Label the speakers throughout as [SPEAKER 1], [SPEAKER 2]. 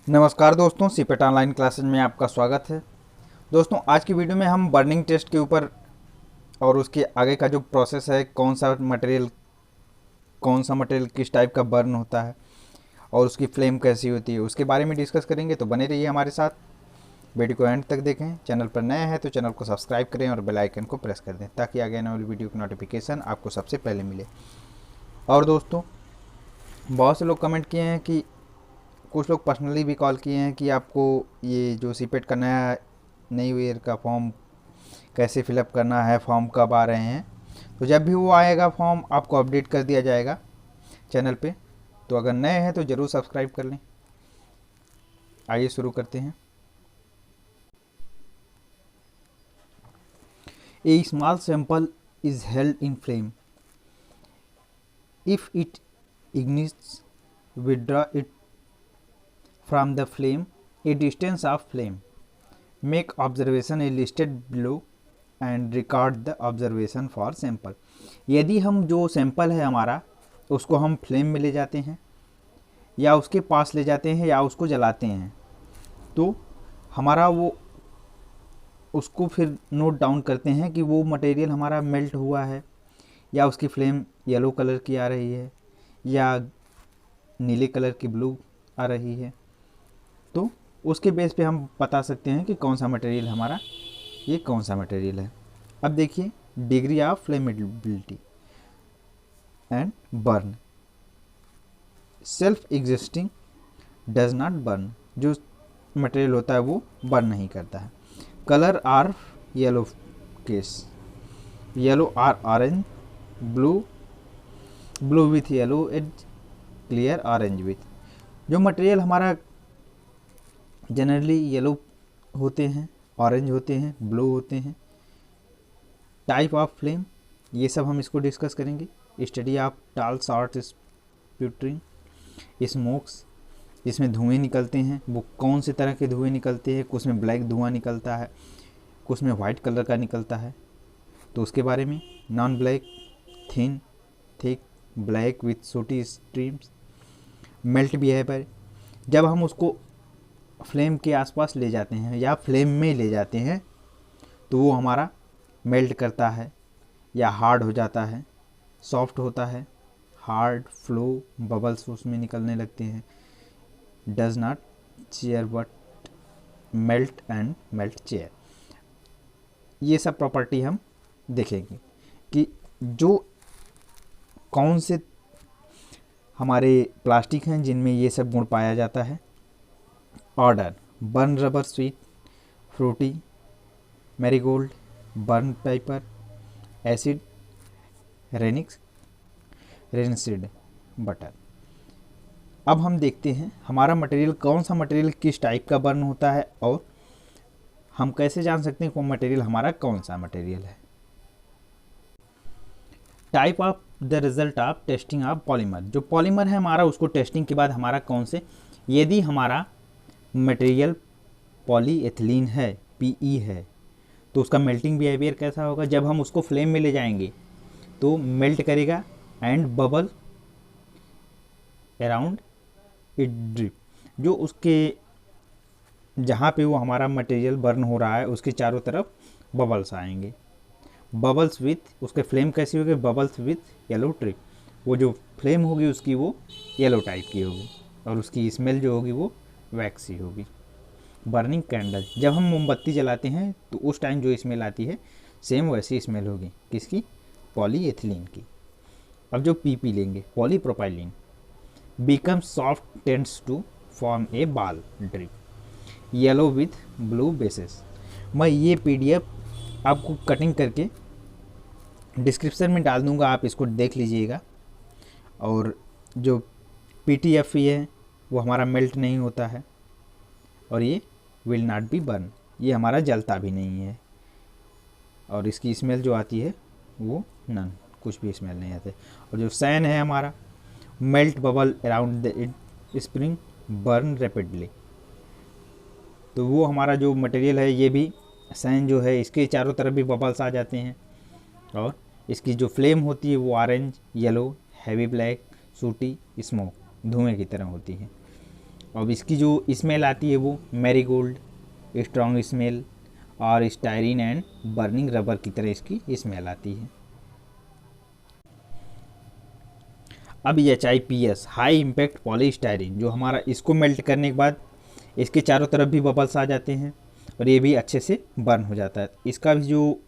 [SPEAKER 1] नमस्कार दोस्तों, CIPET online classes में आपका स्वागत है। दोस्तों, आज की वीडियो में हम बर्निंग टेस्ट के ऊपर और उसके आगे का जो प्रोसेस है, कौन सा मटेरियल किस टाइप का बर्न होता है और उसकी फ्लेम कैसी होती है, उसके बारे में डिस्कस करेंगे। तो बने रहिए हमारे साथ, वीडियो को एंड तक देखें। चैनल पर नए हैं तो चैनल को सब्सक्राइब करें और बेल आइकन को प्रेस कर दें ताकि आगे आने वाली वीडियो की नोटिफिकेशन आपको सबसे पहले मिले। और दोस्तों, बहुत से लोग कमेंट किए हैं कि कुछ लोग पर्सनली भी कॉल किए हैं कि आपको ये जो सीपेट का नई ईयर का फॉर्म कैसे फिलअप करना है, फॉर्म कब आ रहे हैं। तो जब भी वो आएगा फॉर्म आपको अपडेट कर दिया जाएगा चैनल पे। तो अगर नए हैं तो ज़रूर सब्सक्राइब कर लें। आइए शुरू करते हैं। A small sample is held in flame. If it ignites, withdraw it from the flame a distance of flame. Make observation is listed below and record the observation for sample. यदि हम जो sample है हमारा उसको हम flame में ले जाते हैं या उसके पास ले जाते हैं या उसको जलाते हैं तो हमारा वो उसको फिर नोट डाउन करते हैं कि वो मटेरियल हमारा मेल्ट हुआ है या उसकी फ्लेम येलो कलर की आ रही है या नीले कलर की ब्लू आ रही है। तो उसके बेस पे हम बता सकते हैं कि कौन सा मटेरियल हमारा ये कौन सा मटेरियल है। अब देखिए, degree of flammability and burn. Self existing does not burn, जो मटेरियल होता है वो बर्न नहीं करता है। Colour are yellow case, yellow or orange, blue with yellow edge, clear orange with. जो मटेरियल हमारा जनरली येलो होते हैं, ऑरेंज होते हैं, ब्लू होते हैं। टाइप ऑफ फ्लेम, ये सब हम इसको डिस्कस करेंगे। स्टडी ऑफ टाल शॉर्ट स्प्यूटरिंग स्मोक्स, जिसमें धुएं निकलते हैं वो कौन से तरह के धुएं निकलते हैं। कुछ में ब्लैक धुआं निकलता है, कुछ में वाइट कलर का निकलता है, तो उसके बारे में। Non black, thin, thick, black with CT streams, melt behaviour. जब हम उसको फ्लेम के आसपास ले जाते हैं या फ्लेम में ले जाते हैं तो वो हमारा मेल्ट करता है या हार्ड हो जाता है, सॉफ्ट होता है, हार्ड, फ्लो, बबल्स उसमें निकलने लगते हैं। Does not chair but melt and melt chair. ये सब प्रॉपर्टी हम देखेंगे कि जो कौन से हमारे प्लास्टिक हैं जिनमें ये सब गुण पाया जाता है। Order: burn rubber sweet, fruity, marigold, burn paper, acid, rancid, butter. अब हम देखते हैं हमारा मटेरियल कौन सा मटेरियल किस टाइप का बर्न होता है और हम कैसे जान सकते हैं कौन मटेरियल हमारा कौन सा मटेरियल है। Type of the result of testing of polymer, जो पॉलीमर है हमारा उसको टेस्टिंग के बाद हमारा कौन से, यदि हमारा मटेरियल पॉलीएथिलीन है, पीई है, तो उसका मेल्टिंग बिहेवियर कैसा होगा। जब हम उसको फ्लेम में ले जाएंगे तो मेल्ट करेगा and bubble around it drip, जो उसके जहाँ पे वो हमारा मटेरियल बर्न हो रहा है उसके चारों तरफ बबल्स आएंगे। बबल्स विथ, उसके फ्लेम कैसी होगी, बबल्स विथ येलो ट्रिप, वो जो फ्लेम होगी उसकी वो येलो टाइप की होगी और उसकी स्मेल जो होगी वो वैक्सी होगी। बर्निंग कैंडल, जब हम मोमबत्ती जलाते हैं तो उस टाइम जो स्मेल आती है सेम वैसी स्मेल होगी, किसकी, पॉलीएथिलीन की। अब जो पीपी लेंगे, polypropylene, become soft tends to form a ball drip, yellow with blue bases. मैं ये पीडीएफ आपको कटिंग करके डिस्क्रिप्शन में डाल दूंगा, आप इसको देख लीजिएगा। और जो पीटीएफ है वो हमारा मेल्ट नहीं होता है और ये विल नॉट बी बर्न, ये हमारा जलता भी नहीं है और इसकी स्मेल जो आती है वो नन, कुछ भी स्मेल नहीं आते। और जो सैन है हमारा, melt bubble around the it spring, burn rapidly, तो वो हमारा जो मटेरियल है ये भी सैन जो है इसके चारों तरफ भी बबल्स आ जाते हैं और इसकी जो फ्लेम होती है वो ऑरेंज, येलो, हैवी ब्लैक, सूटी, स्मोक, धुएं की तरह होती है। अब इसकी जो स्मेल आती है वो मैरीगोल्ड, स्ट्रॉन्ग स्मेल और स्टायरीन एंड बर्निंग रबर की तरह इसकी स्मेल आती है। अब HIPS हाई इम्पैक्ट पॉलीस्टायरीन, जो हमारा इसको मेल्ट करने के बाद इसके चारों तरफ भी बबल्स आ जाते हैं और ये भी अच्छे से बर्न हो जाता है। इसका भी जो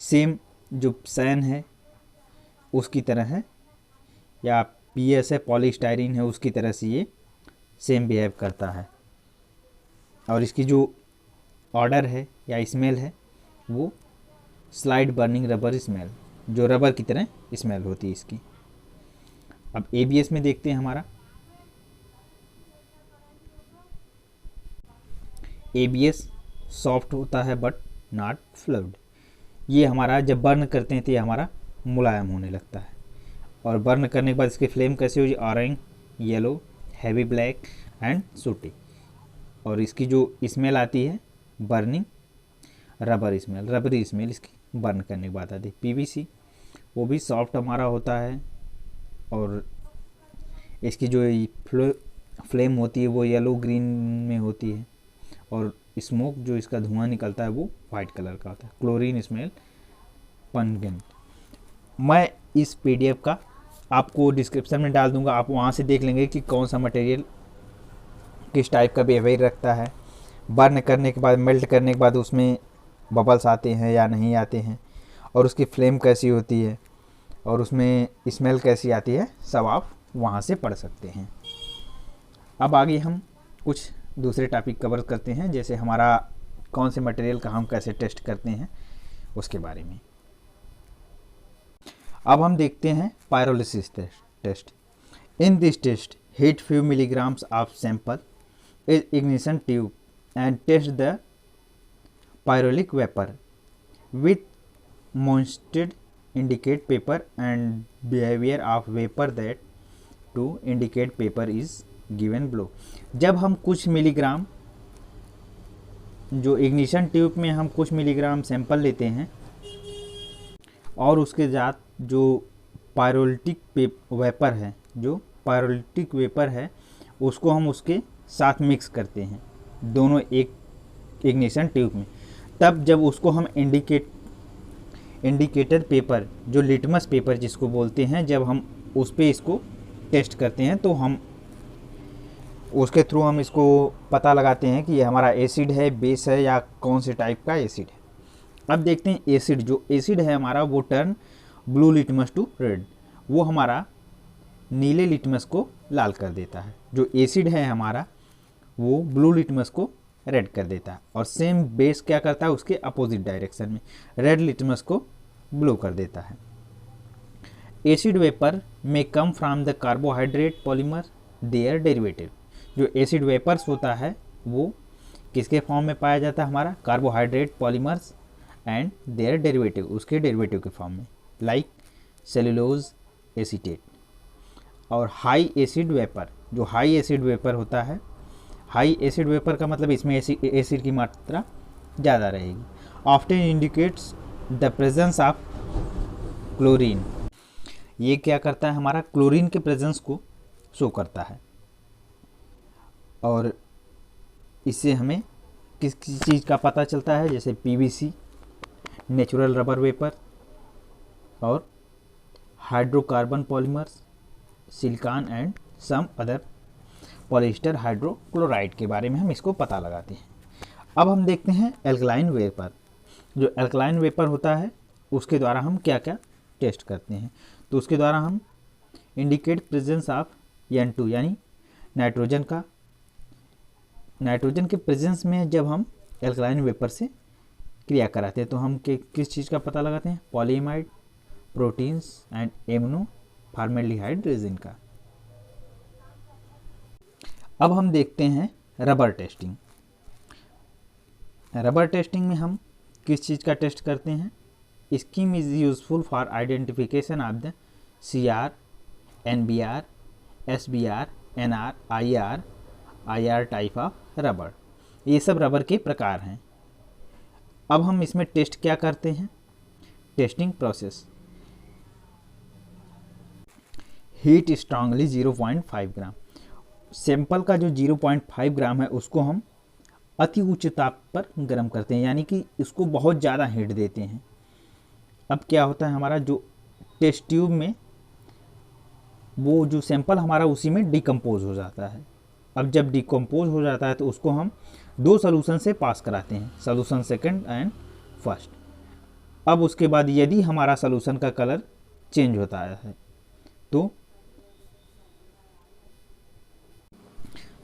[SPEAKER 1] सेम जो सैन है उसकी तरह है, या PS है पॉलीस्टायरीन है उसकी तरह से ये सेम बिहेव करता है। और इसकी जो ऑर्डर है या स्मेल है वो स्लाइड बर्निंग रबर स्मेल, जो रबर की तरह स्मेल होती है इसकी। अब ABS में देखते हैं हमारा ABS सॉफ्ट होता है बट नॉट फ्लूइड। ये हमारा जब बर्न करते हैं तो ये हमारा मुलायम होने लगता है, और बर्न करने के बाद इसकी फ्लेम कैसे होगी, orange, yellow, heavy black and sooty. और इसकी जो स्मेल आती है burning rubber smell, rubbery smell इसकी बर्न करने के बाद आती है। PVC वो भी सॉफ्ट हमारा होता है और इसकी जो फ्लेम होती है वो येलो ग्रीन में होती है, और स्मोक जो इसका धुआं निकलता है वो वाइट कलर का होता है। Chlorine smell pungent. मैं इस PDF का आपको डिस्क्रिप्शन में डाल दूंगा, आप वहाँ से देख लेंगे कि कौन सा मटेरियल किस टाइप का बिहेवियर रखता है, बर्न करने के बाद, मेल्ट करने के बाद उसमें बबल्स आते हैं या नहीं आते हैं, और उसकी फ्लेम कैसी होती है और उसमें स्मेल कैसी आती है, सब आप वहाँ से पढ़ सकते हैं। अब आगे हम कुछ दूसरे टॉपिक कवर करते हैं, जैसे हमारा कौन से मटेरियल का हम कैसे टेस्ट करते हैं उसके बारे में। अब हम देखते हैं pyrolysis test. In this test heat few milligrams of sample in ignition tube and test the pyrolytic vapor with moistened indicate paper and behavior of vapor that to indicate paper is given below। जब हम कुछ milligram, जो ignition tube में हम कुछ milligram sample लेते हैं और उसके साथ जो पायरोलिटिक वेपर है, जो पायरोलिटिक वेपर है उसको हम उसके साथ मिक्स करते हैं, दोनों एक इग्निशन ट्यूब में। तब जब उसको हम इंडिकेटर पेपर, जो लिटमस पेपर जिसको बोलते हैं, जब हम उस पर इसको टेस्ट करते हैं तो हम उसके थ्रू हम इसको पता लगाते हैं कि ये हमारा एसिड है, बेस है, या कौन से टाइप का एसिड है। अब देखते हैं एसिड, जो एसिड है हमारा वो turn blue litmus to red, वो हमारा नीले लिटमस को लाल कर देता है। जो एसिड है हमारा वो ब्लू लिटमस को रेड कर देता है, और सेम बेस क्या करता है उसके अपोजिट डायरेक्शन में, रेड लिटमस को ब्लू कर देता है। एसिड वेपर में come from the carbohydrate polymer their derivative. जो एसिड वेपर्स होता है वो किसके फॉर्म में पाया जाता है, हमारा carbohydrate polymers and their derivative, उसके डेरिवेटिव के फॉर्म में, लाइक सेलुलोज एसीटेट। और हाई एसिड वेपर, जो हाई एसिड वेपर होता है, हाई एसिड वेपर का मतलब इसमें एसिड की मात्रा ज़्यादा रहेगी। Often indicates the presence of chlorine. ये क्या करता है, हमारा क्लोरीन के प्रेजेंस को शो करता है, और इससे हमें किस चीज़ का पता चलता है, जैसे PVC, नेचुरल रबर वेपर, और hydrocarbon polymers, silicon and some other polyester hydrochloride के बारे में हम इसको पता लगाते हैं। अब हम देखते हैं एल्कलाइन वेपर। जो एल्कलाइन वेपर होता है उसके द्वारा हम क्या क्या टेस्ट करते हैं, तो उसके द्वारा हम इंडिकेट प्रेजेंस ऑफ N2 यानी नाइट्रोजन का, नाइट्रोजन के प्रेजेंस में जब हम एल्कलाइन वेपर से क्रिया कराते हैं तो हम किस चीज़ का पता लगाते हैं, polyamide, proteins and amino formaldehyde resin का। अब हम देखते हैं रबर टेस्टिंग। रबर टेस्टिंग में हम किस चीज़ का टेस्ट करते हैं, scheme is useful for identification of the CR, NBR, SBR, NR, IR type of rubber. ये सब रबर के प्रकार हैं। अब हम इसमें टेस्ट क्या करते हैं, टेस्टिंग प्रोसेस। हीट स्ट्रांगली 0.5 ग्राम, सैंपल का जो 0.5 ग्राम है उसको हम अति उच्च ताप पर गर्म करते हैं, यानी कि इसको बहुत ज़्यादा हीट देते हैं। अब क्या होता है, हमारा जो टेस्ट ट्यूब में वो जो सैंपल हमारा उसी में डिकम्पोज हो जाता है। अब जब डिकम्पोज हो जाता है तो उसको हम दो सॉल्यूशन से पास कराते हैं, सॉल्यूशन सेकंड एंड फर्स्ट। अब उसके बाद यदि हमारा सॉल्यूशन का कलर चेंज होता है तो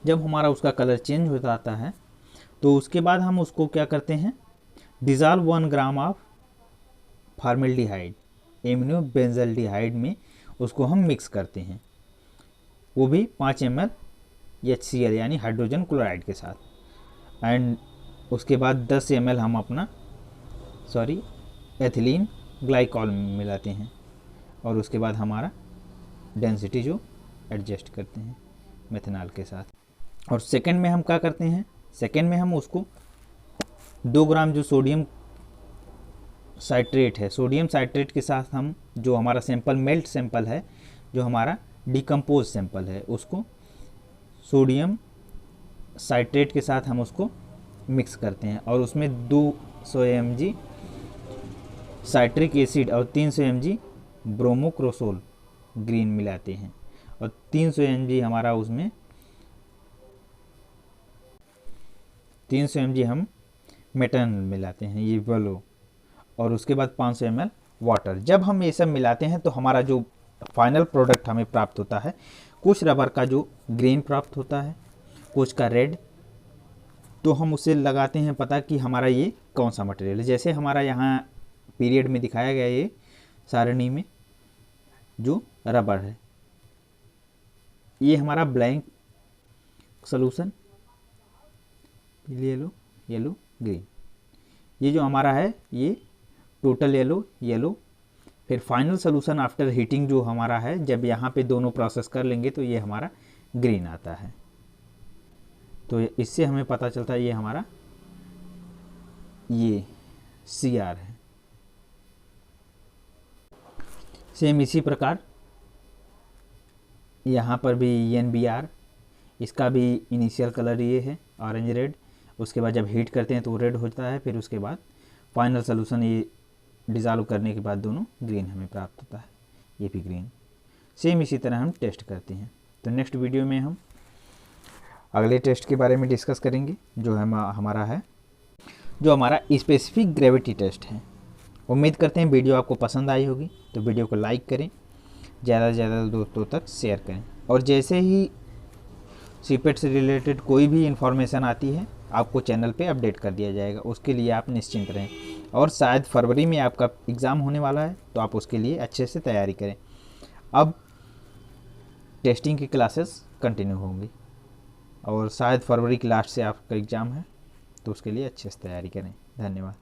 [SPEAKER 1] जब हमारा उसका कलर चेंज हो जाता है तो उसके बाद हम उसको क्या करते हैं, dissolve 1 gram of formaldehyde amino benzaldehyde में उसको हम मिक्स करते हैं, वो भी 5 ml HCl यानी हाइड्रोजन क्लोराइड के साथ। एंड उसके बाद 10 ml हम अपना एथिलीन ग्लाइकॉल मिलाते हैं और उसके बाद हमारा डेंसिटी जो एडजस्ट करते हैं मेथनॉल के साथ। और सेकंड में हम क्या करते हैं, सेकंड में हम उसको 2 ग्राम जो सोडियम साइट्रेट है, सोडियम साइट्रेट के साथ हम जो हमारा सैंपल मेल्ट सैंपल है, जो हमारा डिकम्पोज सैंपल है, उसको सोडियम साइट्रेट के साथ हम उसको मिक्स करते हैं और उसमें 200 mg साइट्रिक एसिड और 300 mg ब्रोमोक्रोसोल ग्रीन मिलाते हैं और 300 mg हमारा उसमें 300 mg हम मेटनॉल मिलाते हैं, ये बोलो। और उसके बाद 500 ml वाटर। जब हम ये सब मिलाते हैं तो हमारा जो फाइनल प्रोडक्ट हमें प्राप्त होता है, कुछ रबर का जो ग्रीन प्राप्त होता है, कुछ का रेड। तो हम उसे लगाते हैं पता कि हमारा ये कौन सा मटेरियल है। जैसे हमारा यहाँ पीरियड में दिखाया गया ये सारणी में जो रबर है, ये हमारा blank solution, yellow yellow green. ये जो हमारा है ये टोटल येलो येलो। फिर फाइनल सॉल्यूशन आफ्टर हीटिंग जो हमारा है, जब यहाँ पे दोनों प्रोसेस कर लेंगे तो ये हमारा ग्रीन आता है। तो इससे हमें पता चलता है ये हमारा ये CR है। सेम इसी प्रकार यहाँ पर भी NBR, इसका भी इनिशियल कलर ये है ऑरेंज रेड। उसके बाद जब हीट करते हैं तो वो रेड होता है। फिर उसके बाद फाइनल सॉल्यूशन ये डिज़ोल्व करने के बाद दोनों ग्रीन हमें प्राप्त होता है, ये भी ग्रीन। सेम इसी तरह हम टेस्ट करते हैं। तो नेक्स्ट वीडियो में हम अगले टेस्ट के बारे में डिस्कस करेंगे, जो हमारा है जो हमारा स्पेसिफिक ग्रेविटी टेस्ट है। उम्मीद करते हैं वीडियो आपको पसंद आई होगी, तो वीडियो को लाइक करें, ज़्यादा से ज़्यादा दोस्तों तक शेयर करें। और जैसे ही सीपेट से रिलेटेड कोई भी इन्फॉर्मेशन आती है आपको चैनल पे अपडेट कर दिया जाएगा, उसके लिए आप निश्चिंत रहें। और शायद फरवरी में आपका एग्ज़ाम होने वाला है, तो आप उसके लिए अच्छे से तैयारी करें। अब टेस्टिंग की क्लासेस कंटिन्यू होंगी और शायद फरवरी की लास्ट से आपका एग्ज़ाम है, तो उसके लिए अच्छे से तैयारी करें। धन्यवाद।